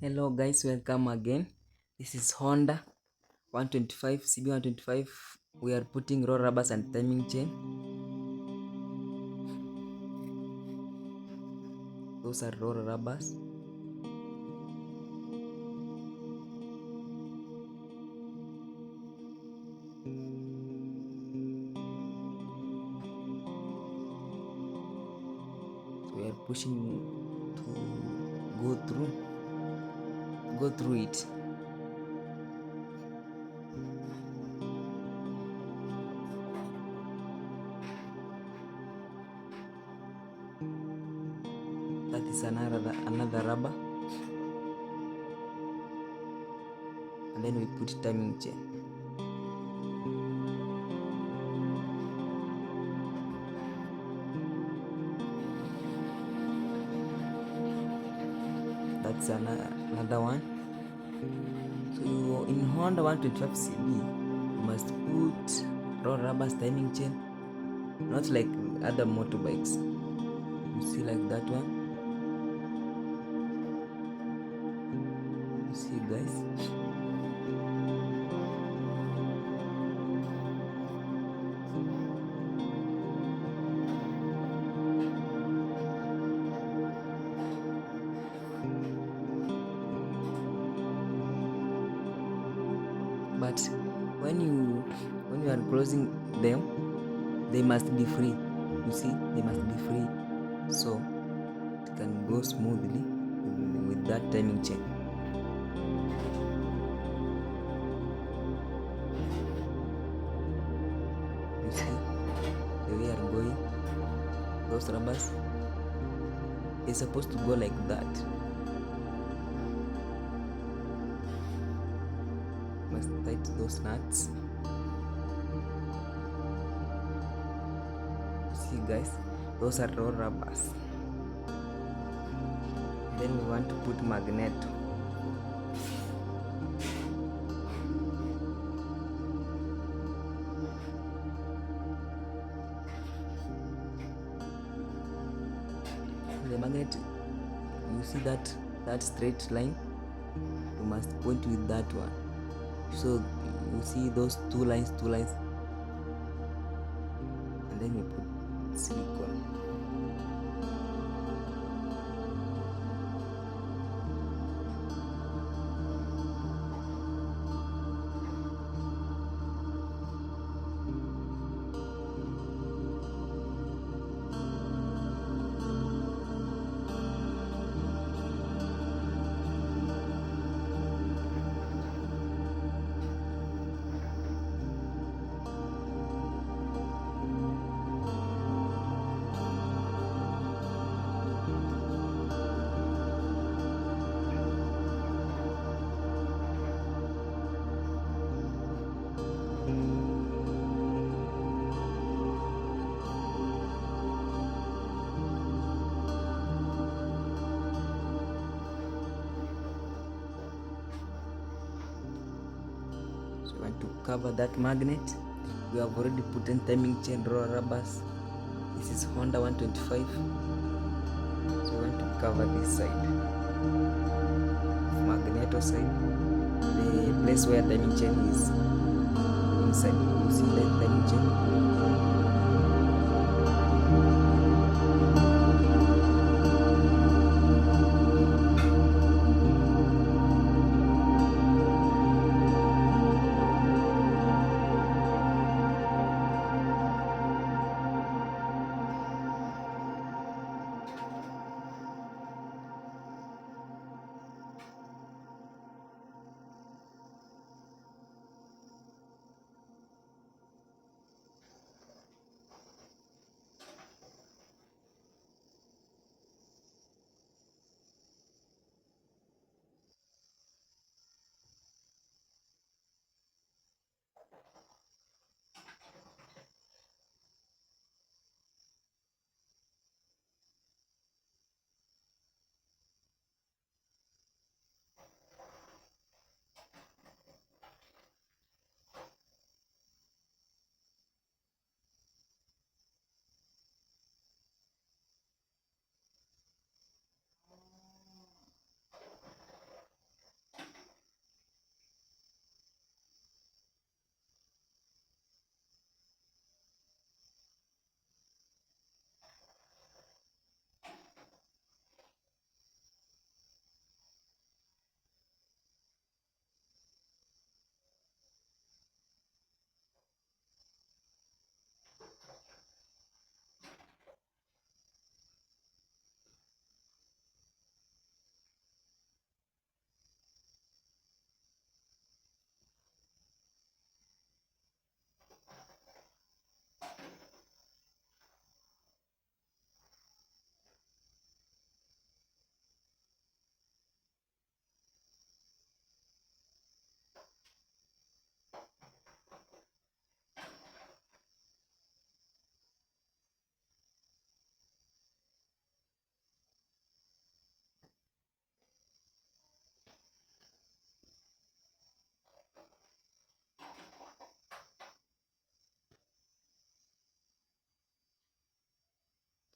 Hello guys, welcome again. This is Honda 125 CB125. We are putting roll rubbers and timing chain. Those are roll rubbers. So we are pushing to go through it. That is another rubber, and then we put timing chain. That's another one. So in Honda 125 CB, you must put roll rubbers, timing chain, not like other motorbikes. You see, like that one. You see, guys. But when you are closing them, they must be free. You see, they must be free, so it can go smoothly with that timing chain. You see the way are going. Those rubbers is supposed to go like that. Must tight those nuts. See guys, those are roll rubbers. Then we want to put magneto. The magnet, you see that straight line, you must point with that one. So you see those two lines, and then you put silicone. So you want to cover that magnet. We have already put in timing chain, roll rubbers. This is Honda 125. So you want to cover this side, magneto side, the place where timing chain is inside. You see that timing chain.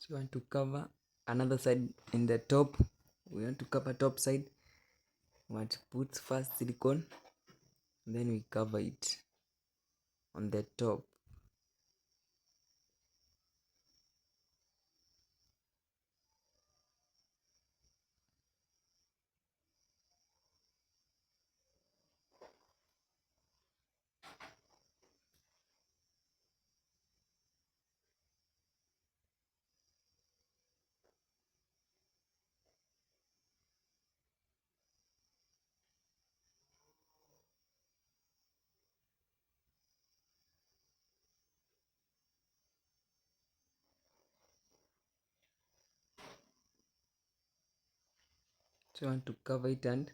So you want to cover another side in the top. We want to cover top side. We want to put first silicone, then we cover it on the top. So you want to cover it and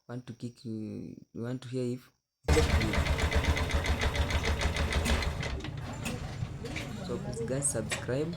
want to kick you want to hear if so please guys subscribe